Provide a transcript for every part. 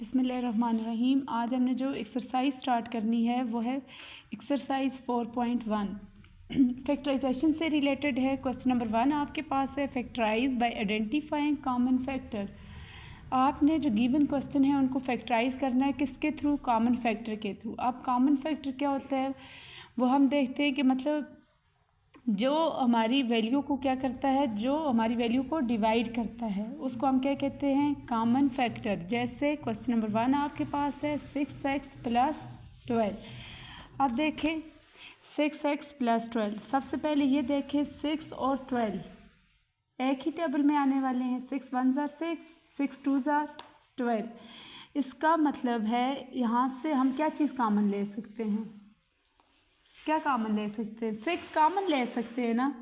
बिस्मिल्लाहिर्रहमानिर्रहीम। आज हमने जो एक्सरसाइज स्टार्ट करनी है वो है एक्सरसाइज 4.1 फैक्टराइजेशन से रिलेटेड है। क्वेश्चन नंबर 1 आपके पास है, factorise by identifying common factor. आपने जो गिवन क्वेश्चन है उनको फैक्टराइज करना है किसके थ्रू? कॉमन फैक्टर के थ्रू। अब कॉमन फैक्टर क्या होता है वो हम देखते हैं कि मतलब जो हमारी वैल्यू को क्या करता है, जो हमारी वैल्यू को डिवाइड करता है उसको हम क्या कहते हैं? Common factor. जैसे क्वेश्चन नंबर 1 आपके पास है 6x + 12। अब देखें 6x + 12। सबसे पहले ये देखें 6 और 12 एक ही टेबल में आने वाले हैं। 6 × 1 = 6, 6 × 2 = 12। इसका मतलब है यहाँ से हम क्या चीज़ कॉमन ले सकते हैं? क्या कॉमन ले सकते हैं? 6 कॉमन ले सकते हैं ना,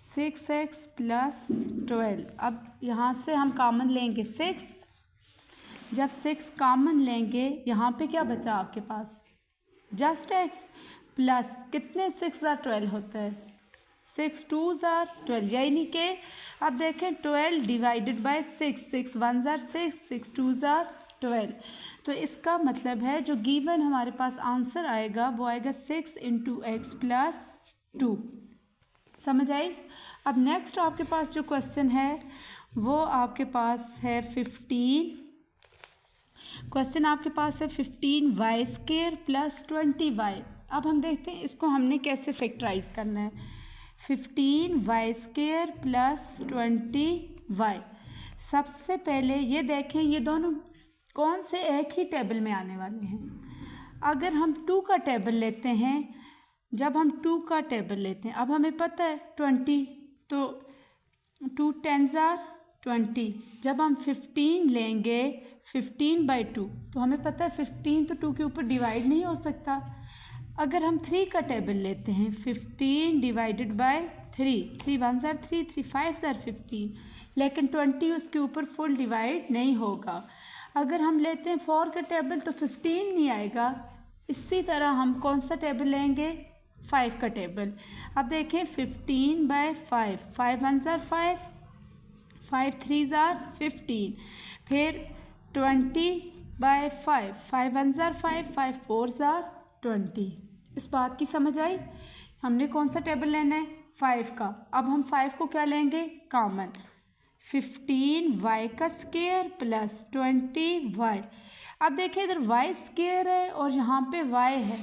6x + 12। अब यहाँ से हम कॉमन लेंगे 6। जब 6 कॉमन लेंगे यहाँ पे क्या बचा आपके पास? जस्ट x प्लस कितने 6 × 12 होता है? 6 × 2 = 12। यानी कि अब देखें 12 डिवाइडेड बाय 6, 6 × 1 = 6, 6 × 2 = 12। तो इसका मतलब है जो गिवन हमारे पास आंसर आएगा वो आएगा 6 × x + 2। समझ आई? अब नेक्स्ट आपके पास जो क्वेश्चन है वो आपके पास है 15। क्वेश्चन आपके पास है 15y² + 20y। अब हम देखते हैं इसको हमने कैसे फैक्टराइज करना है। 15y² + 20y। सबसे पहले ये देखें ये दोनों कौन से एक ही टेबल में आने वाले हैं। अगर हम 2 का टेबल लेते हैं, जब हम 2 का टेबल लेते हैं, अब हमें पता है 20, तो 2 × 10 = 20। जब हम 15 लेंगे 15/2, तो हमें पता है 15 तो 2 के ऊपर डिवाइड नहीं हो सकता। अगर हम 3 का टेबल लेते हैं 15 डिवाइडेड बाय 3, 3 × 1 = 3, 3 × 5 = 15, लेकिन 20 उसके ऊपर फुल डिवाइड नहीं होगा। अगर हम लेते हैं 4 का टेबल तो 15 नहीं आएगा। इसी तरह हम कौन सा टेबल लेंगे? 5 का टेबल। अब देखें 15/5, 5 × 1 = 5, 5 × 3 = 15। फिर 20/5, 5 × 1 = 5, 5 × 4 = 20। इस बात की समझ आई? हमने कौन सा टेबल लेना है? 5 का। अब हम 5 को क्या लेंगे? कॉमन। 15y² + 20y। अब देखिए इधर y² है और यहाँ पे y है।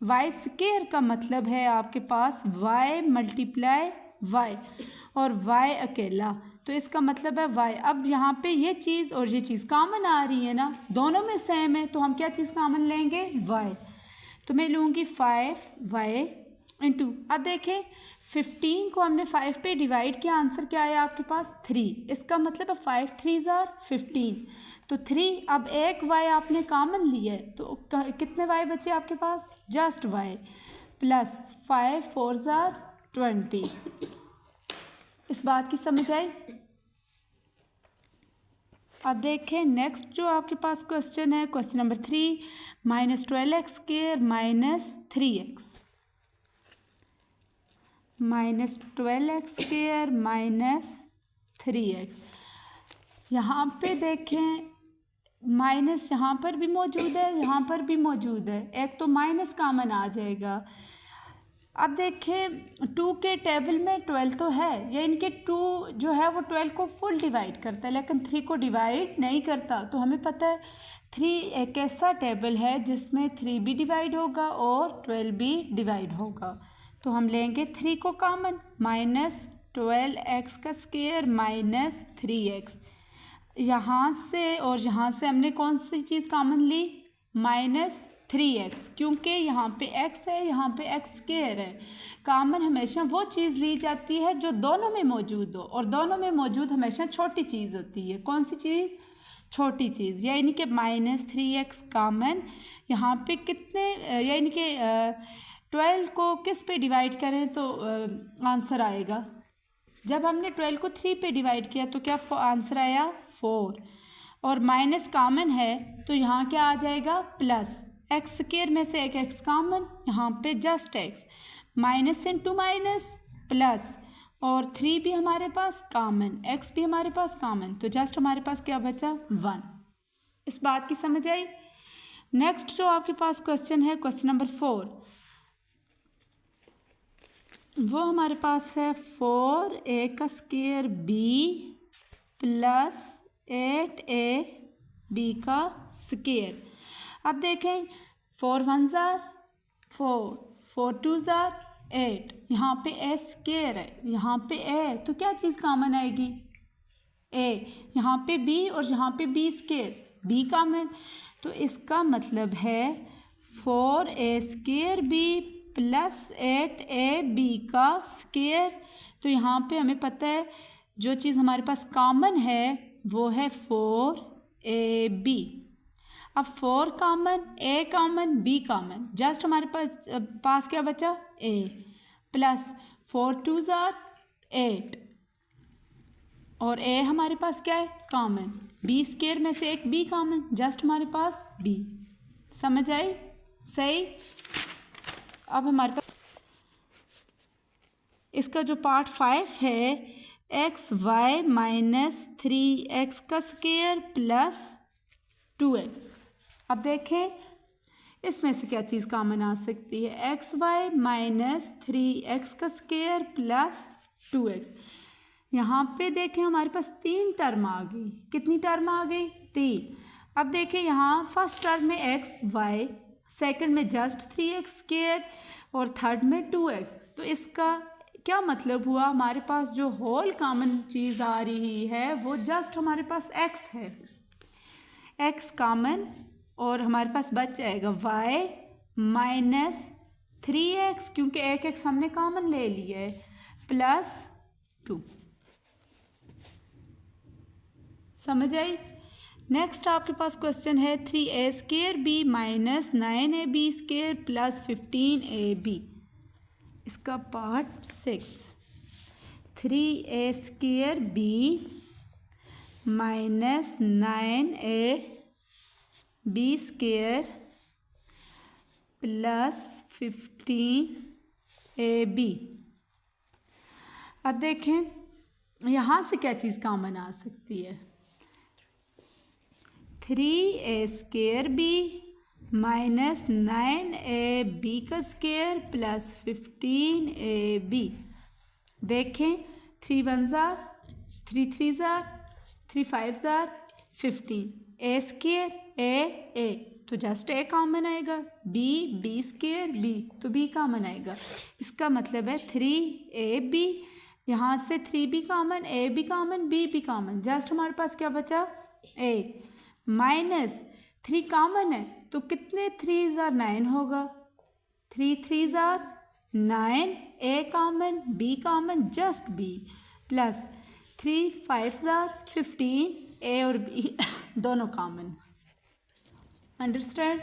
y² का मतलब है आपके पास y × y और y अकेला, तो इसका मतलब है y। अब यहाँ पे ये चीज़ और ये चीज़ कॉमन आ रही है ना, दोनों में सेम है, तो हम क्या चीज़ कॉमन लेंगे? y। तो मैं लूँगी 5y × अब देखें 15 को हमने 5 पे डिवाइड किया, आंसर क्या आया आपके पास? 3। इसका मतलब है 5 × 3 = 15, तो 3। अब एक y आपने कॉमन लिया है तो कितने y बचे आपके पास? Just y plus 5 × 4 = 20। इस बात की समझ आई? अब देखें नेक्स्ट जो आपके पास क्वेश्चन है, question number 3 -12x² - 3x। -12x² - 3x। यहाँ पे देखें माइनस यहाँ पर भी मौजूद है, यहाँ पर भी मौजूद है, एक तो माइनस कॉमन आ जाएगा। अब देखें 2 के टेबल में 12 तो है, यानी कि 2 जो है वो 12 को फुल डिवाइड करता है लेकिन 3 को डिवाइड नहीं करता। तो हमें पता है 3 एक ऐसा टेबल है जिसमें 3 भी डिवाइड होगा और 12 भी डिवाइड होगा। तो हम लेंगे 3 को कॉमन, -12x² - 3x। यहाँ से और यहाँ से हमने कौन सी चीज़ कॉमन ली? -3x, क्योंकि यहाँ पे x है, यहाँ पे x² है। कॉमन हमेशा वो चीज़ ली जाती है जो दोनों में मौजूद हो, और दोनों में मौजूद हमेशा छोटी चीज़ होती है। कौन सी चीज़? छोटी चीज़। यानी कि -3x कॉमन। यहाँ पे कितने, यानी कि 12 को किस पे डिवाइड करें तो आंसर आएगा? जब हमने 12 को 3 पे डिवाइड किया तो क्या आंसर आया? 4। और माइनस कॉमन है तो यहाँ क्या आ जाएगा? प्लस। x² में से एक x कॉमन, यहाँ पे just x, minus into minus plus, और 3 भी हमारे पास कॉमन, x भी हमारे पास कॉमन, तो जस्ट हमारे पास क्या बचा? 1। इस बात की समझ आई। नेक्स्ट जो आपके पास क्वेश्चन है, क्वेश्चन नंबर 4, वो हमारे पास है 4a² b प्लस 8ab²। अब देखें 4 1 जार 4, 4 2 जार 8, यहाँ पे a स्क्वायर है, यहाँ पे a, तो क्या चीज़ कॉमन आएगी? a। यहाँ पे b और यहाँ पे b स्क्वायर, b कॉमन, तो इसका मतलब है 4a² प्लस 8ab²। तो यहाँ पे हमें पता है जो चीज़ हमारे पास कॉमन है वो है 4ab। अब 4 common, a common, b common, just हमारे पास क्या बचा? a प्लस 4 2 जार 8 और a हमारे पास क्या है? कॉमन। b² में से एक b कॉमन, जस्ट हमारे पास b। समझ आई? सही। अब हमारे पास इसका जो पार्ट 5 है, xy minus 3x² plus 2x। अब देखें इसमें से क्या चीज़ कॉमन आ सकती है? xy minus 3x² plus 2x। यहाँ पे देखें हमारे पास 3 टर्म आ गई। कितनी टर्म आ गई? 3। अब देखें यहाँ फर्स्ट टर्म में xy, सेकंड में जस्ट 3x² और थर्ड में 2x। तो इसका क्या मतलब हुआ? हमारे पास जो होल कॉमन चीज़ आ रही है वो जस्ट हमारे पास x है, x कॉमन, और हमारे पास बच जाएगा y माइनस 3x, क्योंकि एक x हमने कॉमन ले लिया है, प्लस 2। समझ आई? नेक्स्ट आपके पास क्वेश्चन है 3a² b minus 9ab² plus 15ab। इसका part 6, 3a² b minus 9ab² plus 15ab। अब देखें यहाँ से क्या चीज़ कॉमन आ सकती है? 3a² b minus 9ab² plus 15ab। देखें 3 1 jar 3 3 jar 3 5 jar 15, a² a, तो जस्ट a कॉमन आएगा, b² b, तो b कॉमन आएगा। इसका मतलब है 3ab, यहाँ से 3b कॉमन, a भी कॉमन, b भी कॉमन, जस्ट हमारे पास क्या बचा? a माइनस 3 कॉमन है, तो कितने 3 जार 9 होगा, 3 3 jar 9, a common, b common, just b, plus 3 5 jar 15, a और b दोनों कॉमन। अंडरस्टैंड?